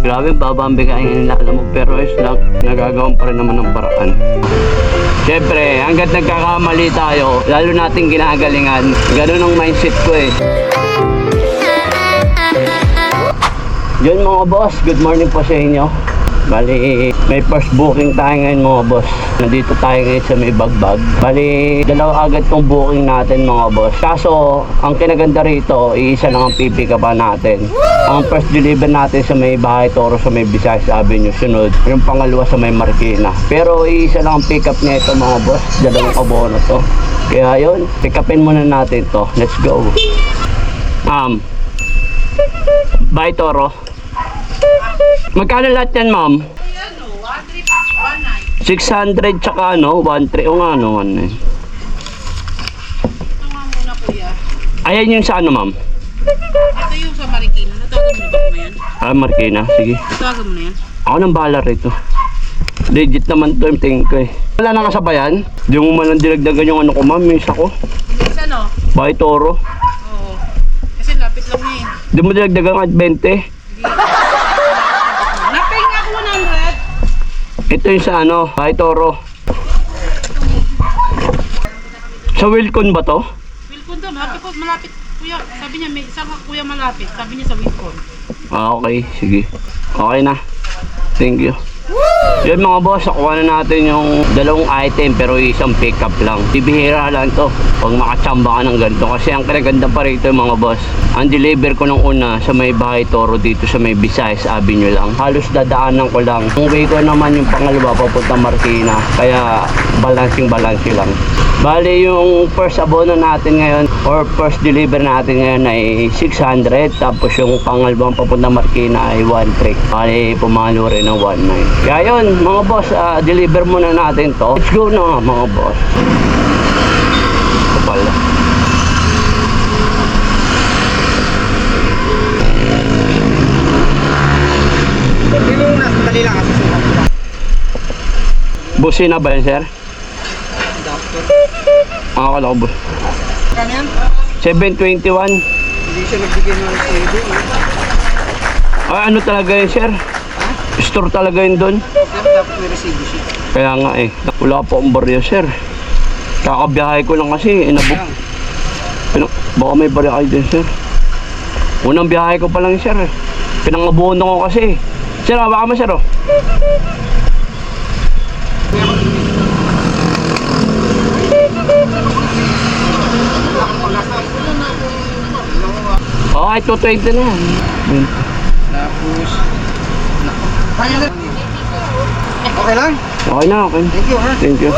Grabe, baba ang bigay ngayon alam mo, pero is lang, nagagawan pa rin naman ng paraan. Siyempre, hanggat nagkakamali tayo, lalo nating ginagalingan, ganun ang mindset ko eh. Yun mga boss, good morning po sa inyo. Bali, may first booking tayo ngayon mga boss. Nandito tayo ngayon sa may Bagbag. Bali, dalawa agad tong booking natin mga boss. Kaso, ang kinaganda rito, iisa lang ang pipikapan natin. Ang first deliver natin sa may Bahay Toro sa may Visayas Avenue. Sunod, yung pangalawa sa may Marikina. Pero iisa lang ang pick up nito mga boss. Dalawang abono to. Kaya yun, pick upin muna natin to. Let's go. Bahay Toro. Magkano lahat yan, ma'am? 600 tsaka ano, 1.3 o nga ano, 1.9. Ito nga muna kuya. Ayan yung sa ano, ma'am? Ito yung sa Marikina. Natawagan mo na ba ko yan? Marikina, sige. Natawagan mo na yan? Ako nang bahala rito. Legit naman to yung tingin ko eh. Wala nang kasabayan? Di mo man lang dinagdagan yung ano ko, ma'am, yung isa ko. Yes, ano? Bahay Toro. Oo. Kasi lapit lang niya eh. Di mo dinagdagan at 20. Napay nga ako 100. Ito yung sa ano, Bahay Toro. Sa Wilcon ba to? Wilcon doon. Malapit kuya. Sabi niya may isang kuya malapit. Sabi niya sa Wilcon. Okay, sige. Okay na. Thank you. Yun mga boss, nakuha na natin yung dalawang item pero isang pick up lang. Bibihira lang to pag makachamba ka ng ganito. Kasi ang kinaganda pa rito mga boss, ang deliver ko nung una sa may Bahay Toro dito sa may Visayas Avenue lang. Halos dadaanan ko lang. Ang way ko naman yung pangalawa papunta Marikina. Kaya balancing lang. Bali yung first abono natin ngayon or first deliver natin ngayon ay 600. Tapos yung pangalawang papunta Marikina ay 1.3. Bali pumalo rin ng 1.9. Kaya yun mga boss, deliver muna natin to. Let's go na mga boss. Ito pala. Busina ba yan, sir? Akala ko boss. Kano yan? 721. Hindi siya nagbigay ng CD. Ay, ano talaga yun, sir? Store talaga yun doon. Pero dapat may resibo siya. Kaya nga eh, wala pa akong barya, sir. Kakabiyahe ko lang kasi, inabok. Baka may barya kayo din, sir. Unang biyahe ko pa lang, sir. Pinangabono ko kasi. Sir, baka mo, sir, oh. Okay, 220 na yan. Tapos... Okay lang? Okay na, okay. Thank you, ha? Thank you.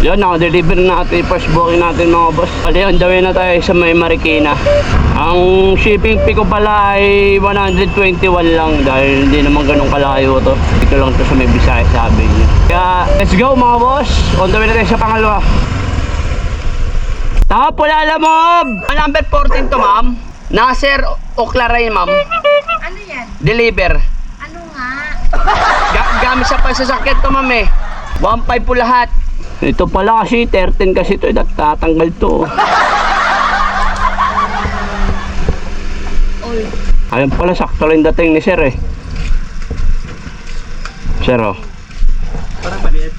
Yan, naka-deliver na natin yung first booking natin mga boss. Pali, on the way na tayo sa may Marikina. Ang shipping fee ko pala ay 121 lang dahil hindi naman ganun kalayo to. Dito lang to sa may Visayas Avenue. Kaya, let's go mga boss. On the way na tayo sa pangalawa. Tama po lala mob! Number 14 to ma'am. Nasir Oclaray ma'am. Ano yan? Deliver. Ano nga? Gamit sa pagsasakyan to ma'am eh. 1.5 po lahat. Ito pala kasi 13 kasi ito. Tatanggal to. Ayun pala, sakto lang dating ni sir eh. Sir oh. Parang maliit.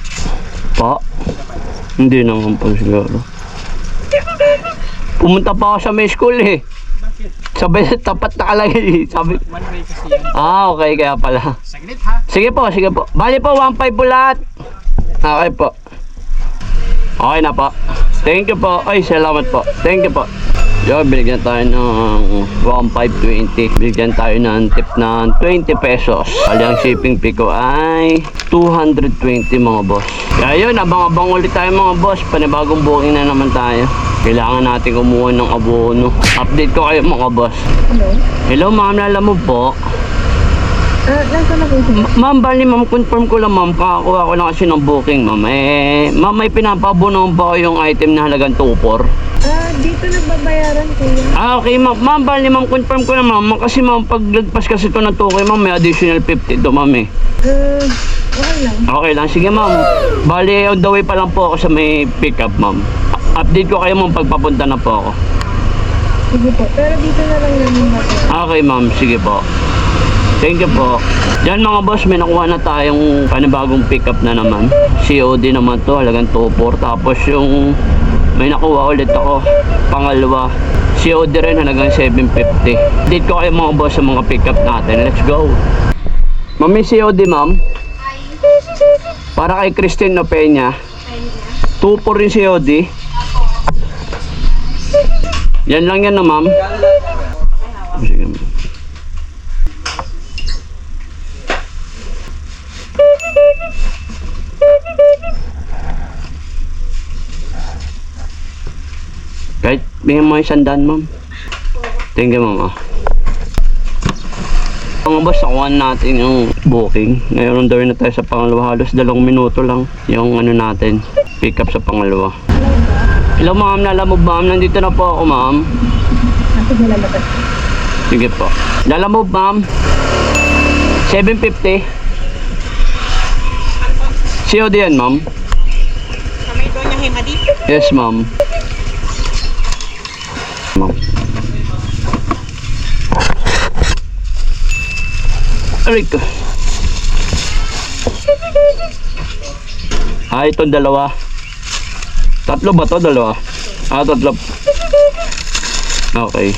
Pa? Hindi naman po siguro. Pumunta pa ako sa may school eh. Sabi, tapat na kalagay. Sabi, One way kasi yan. okay, kaya pala. Saglit, ha? Sige po. Bali po, 1.5 po lahat. Okay po. Okay na po. Thank you po. Ay, salamat po. Thank you po. Yo, binigyan tayo ng 1,520. Binigyan tayo ng tip ng 20 pesos. Bali ang shipping fee ko ay 220 mga boss. Kaya yun, abang-abang ulit tayo mga boss. Panibagong booking na naman tayo. Kailangan natin kumuha ng abono. Update ko kayo mga boss. Hello? Hello ma'am, alam mo po. Nasa na po siya? Ma'am, bali ma'am, confirm ko lang ma'am. Kakakuha ko lang kasi ng booking ma'am. Ma'am, may pinapabunuhan ba ko yung item na halagang 2.4? Dito nagbabayaran kuya. Okay ma'am. Ma'am, bali ma'am, confirm ko na ma'am. Kasi ma'am, pag lagpas kasi ito ng 2K ma'am, may additional 50 to ma'am eh. Okay lang. Okay lang, sige ma'am. Bali, on the way pa lang po ako sa may pick up ma'am. Update ko kayo ma'am pagpapunta na po ako. Sige po, pero dito na lang namin natin. Okay ma'am, sige po. Thank you po. Yan mga boss, may nakuha na tayong panibagong pickup na naman. COD naman to, halagang 2.4. Tapos yung may nakuha ulit ako, pangalawa. COD rin, halagang 750. Dito ko kayo mga boss sa mga pickup natin. Let's go. Ma'am, may COD ma'am. Para kay Christine Peña. 2.4 yung COD. Yan lang yan na ma'am. Sige ma'am. Kahit bigyan mo 100 ma'am. Thank you ma'am. Mga boss, nakuha natin yung booking. Ngayon daw na tayo sa pangalawa. Halos 2 minuto lang yung ano natin. Pick up sa pangalawa. Hello ma'am, Lalamove ma'am. Nandito na po ako ma'am. Sige po. Lalamove ma'am. 750. COD yan ma'am. Sa may doon yung himadi. Yes ma'am. Ma'am. Aray ko. Itong dalawa. Tatlo ba to? Dalawa? Tatlo. Okay.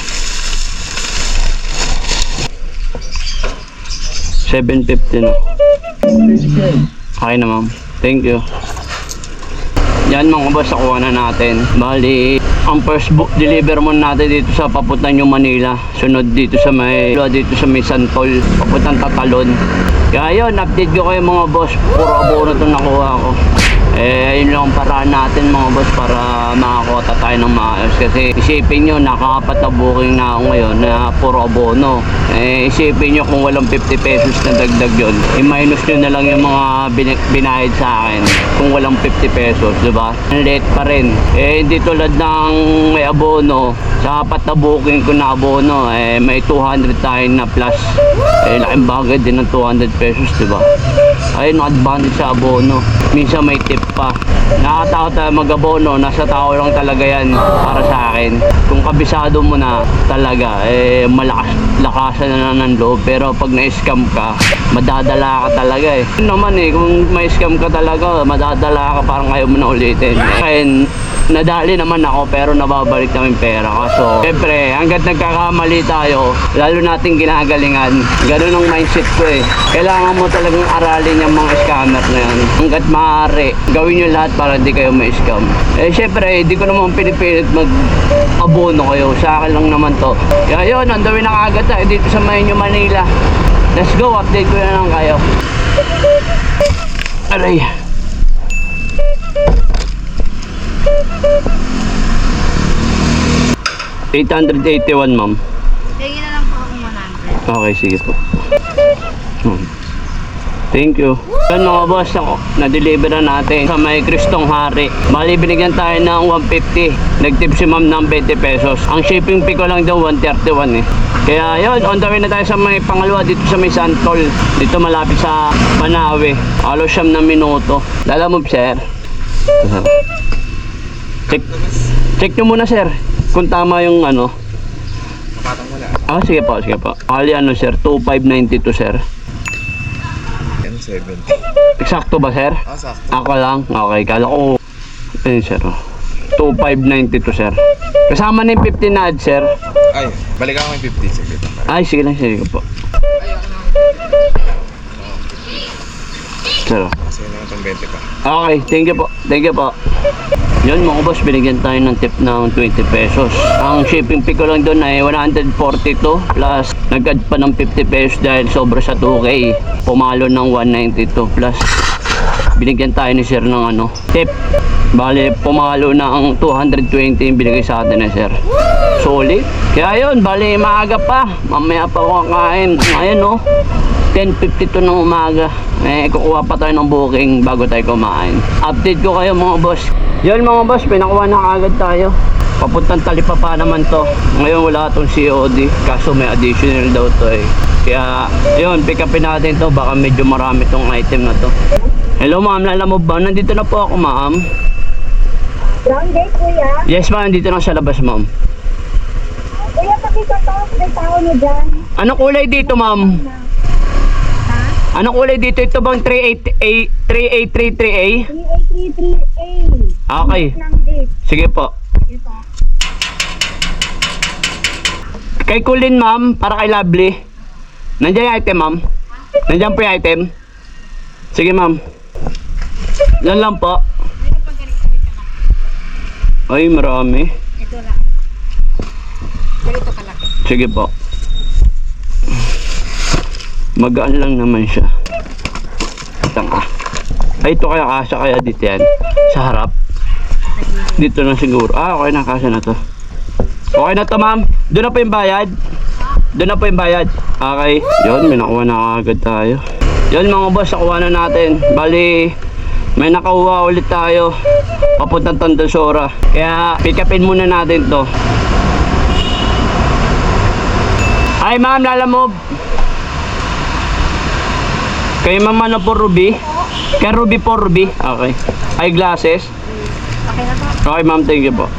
750 na. Okay na ma'am. Thank you. Yan mga boss, nakuha na natin. Bali, ang first book deliver mo natin dito sa papuntang yung Manila. Sunod dito sa may Santol, papuntang Tatalon. Kaya yun, update ko kayo mga boss. Puro abono itong nakuha ko. Yun lang ang paraan natin mga boss para makakota tayo ng maayos. Kasi isipin nyo, nakakapat na booking na ako ngayon na puro abono. Isipin nyo kung walang 50 pesos na dagdag yun, i-minus nyo na lang yung mga binayad sa akin kung walang 50 pesos, diba? Late pa rin. Hindi tulad ng may abono, sa apat na booking ko na abono, may 200 tayo na plus. Laking bagay din ng 200 pesos, diba? Ayun, advantage sa abono. Minsan may tip pa. Nakakatakot tayo mag-abono, nasa tao lang talaga yan para sa akin. Kung kabisado mo na talaga, lakasan na ng loob. Pero pag na-scam ka, madadala ka talaga eh. Yun naman kung may scam ka talaga, madadala ka, parang ayaw mo na ulitin. Kaya nadali naman ako pero nababalik namin pera. Kaso, siyempre, hanggat nagkakamali tayo, lalo nating ginagalingan, ganun ang mindset ko eh. Kailangan mo talagang aralin yung mga scammer na yan. Hanggat maaari, gawin nyo lahat para di kayo ma-scam. Siyempre, di ko naman pinipilit mag-abono kayo. Sa akin lang naman to. Kaya yun, andawin na kagad tayo dito sa Maynio, Manila. Let's go, update ko na lang kayo. Aray. $881 ma'am. Sige na lang po akong 100. Okay, sige po. Thank you. Yan mga boss, na-deliver na natin sa may Kristong Hari. Bali, binigyan tayo ng 150. Nag-tip si ma'am ng 20 pesos. Ang shipping fee ko lang daw 131 eh. Kaya yun, on the way na tayo sa may pangalawa dito sa may Santol. Dito malapit sa Manawe. Halos 9 na minuto. Lalamove sir. Check nyo muna sir kung tama yung ano. Kapatang wala. Sige po, sige po. Ali ano sir, 2592 sir. Yan, 70. Eksakto ba sir? Sakto. Ako lang. Okay, kala ko sir. 2592 sir. Kasama na yung 15 na ad sir. Ay, balikan ko yung 50. Sige. Ay, sige lang, sige po. Sir. Kasi naman itong 20 pa. Okay, thank you po. Thank you po. Yun mga boss, binigyan tayo ng tip ng 20 pesos. Ang shipping fee ko lang doon ay 142 plus nag-add pa ng 50 pesos dahil sobra sa 2K. Pumalo ng 192 plus binigyan tayo ni sir ng tip. Bali, pumalo na ang 220 yung binigay sa atin ni sir. Solid. Kaya yun, bali maaga pa. Mamaya pa ako kakain. Ngayon 10:52 ng umaga. Kukuha pa tayo ng booking bago tayo kumain. Update ko kayo mga boss. Yun mga boss, pinakuha na agad tayo. Papuntang Talipapa naman to. Ngayon wala itong COD. Kaso may additional daw to eh. Kaya yun, pick upin natin to. Baka medyo marami tong item na to. Hello ma'am, Lalamove ba? Nandito na po ako ma'am. Brown gate, kuya. Yes ma'am, nandito na sa labas ma'am. Kuya, pakita to. May tao na dyan. Anong kulay dito ma'am? Anong kulay dito? Ito bang 3833A? 3833A. Okay. Ng gate. Sige po. Ito. Kay Kulin, ma'am, para kay Lovely. Nandiyan yung item, ma'am. Nandiyan po yung item. Sige, ma'am. Yan lang po. Meron pang ganito ka na. Ay, marami. Ito lang. Ganito kalaki. Sige po. Magaan lang naman siya. Tanga. Ay, ito kaya kasya kaya dito yan. Sa harap. Dito na siguro. Ah, okay na, kasya na to. Okay na to, ma'am. Doon na po yung bayad. Doon na po yung bayad. Okay. Yun, may nakuha na agad tayo. Yun mga boss, nakuha na natin. Bali, may nakuha ulit tayo. Papuntang Tandasora. Kaya, pick upin muna natin to. Ay, ma'am, lalamove. Kay ma'am ano po, Ruby? Kay Ruby po, Ruby. Okay. Eyeglasses. Okay na po. Okay, ma'am, thank you po.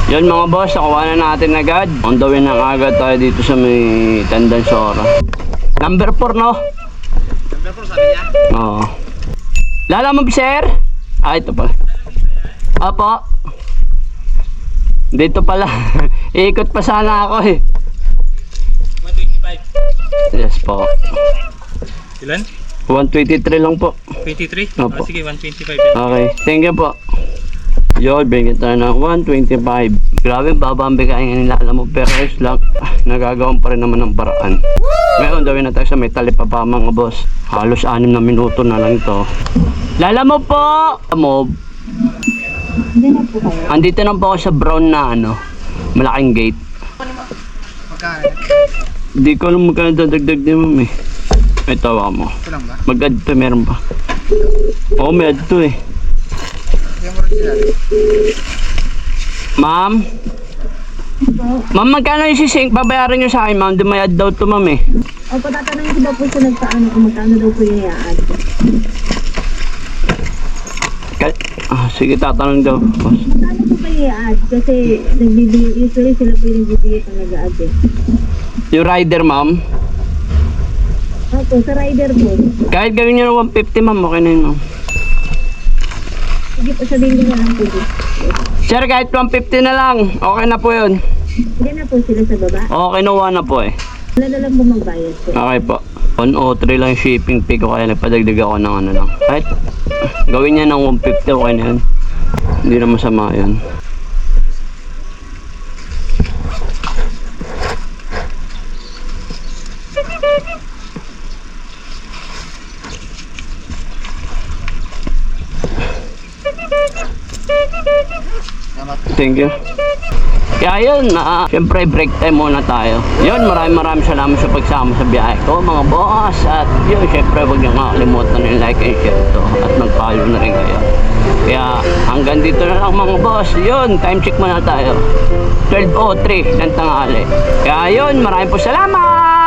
Yun mga boss, nakuha na natin agad. On the way na agad tayo dito sa may Tandansora. Number 4, no? Number 4 sabi niya? Oo. Lalamove, sir? Ah, ito pala. Opo. Dito pala. Iikot pa sana ako eh. 125. Yes po. Ilan? 123 lang po. 23? Opo. Sige, 125. Okay, thank you po. Yun, bigyan tayo ng 125. Grabe, babambi kayo nga nila. Alam mo, pero guys lang, nagagawan pa rin naman ng paraan. Ngayon, gawin na tayo sa may talipapa mga boss. Halos 6 na minuto na lang ito. Lala mo po! Mo, Hindi na po kayo. andito na po ako sa brown na ano, malaking gate. Di ko alam magkano dadagdag din mo eh. May tawa mo. Ito lang ba? Mag-add pa, meron pa. Oo, may add to eh. Yung original. Ma'am? Ma'am, magkano yung sising? Babayaran nyo sa akin, ma'am. Di may add daw to, ma'am eh. Opo, tatanungin ko daw po siya nagpaano kung magkano daw po yung i-add. Sige, tatanong daw. Boss. Magkano po kayo i-add? Kasi usually sila po yung nagbibigay pang nag-add eh. Yung rider, ma'am. Opo, sa rider po. Kahit gawin nyo na 150, ma'am. Okay na yun, ma'am. Sige po, sabihin ko na lang po. Sir, kahit 150 na lang. Okay na po yun. Hindi na po sila sa baba. Okay, kinuha na po eh. Wala na lang po magbayad po. Okay po. 103 lang shipping fee ko kaya nagpadagdag ako ng ano lang. Kahit gawin niya ng 150, okay na yun. Hindi na masama yun. Thank you. Kaya yun, syempre break time muna tayo. Yun, maraming salamat sa pagsama sa biyahe ko mga boss. At yun, syempre huwag niyo makakalimutan yung like and share to. At mag-follow na rin kayo. Kaya hanggang dito na lang mga boss. Yun, time check muna tayo. 12:03 ng tanghali. Kaya yun, maraming po salamat!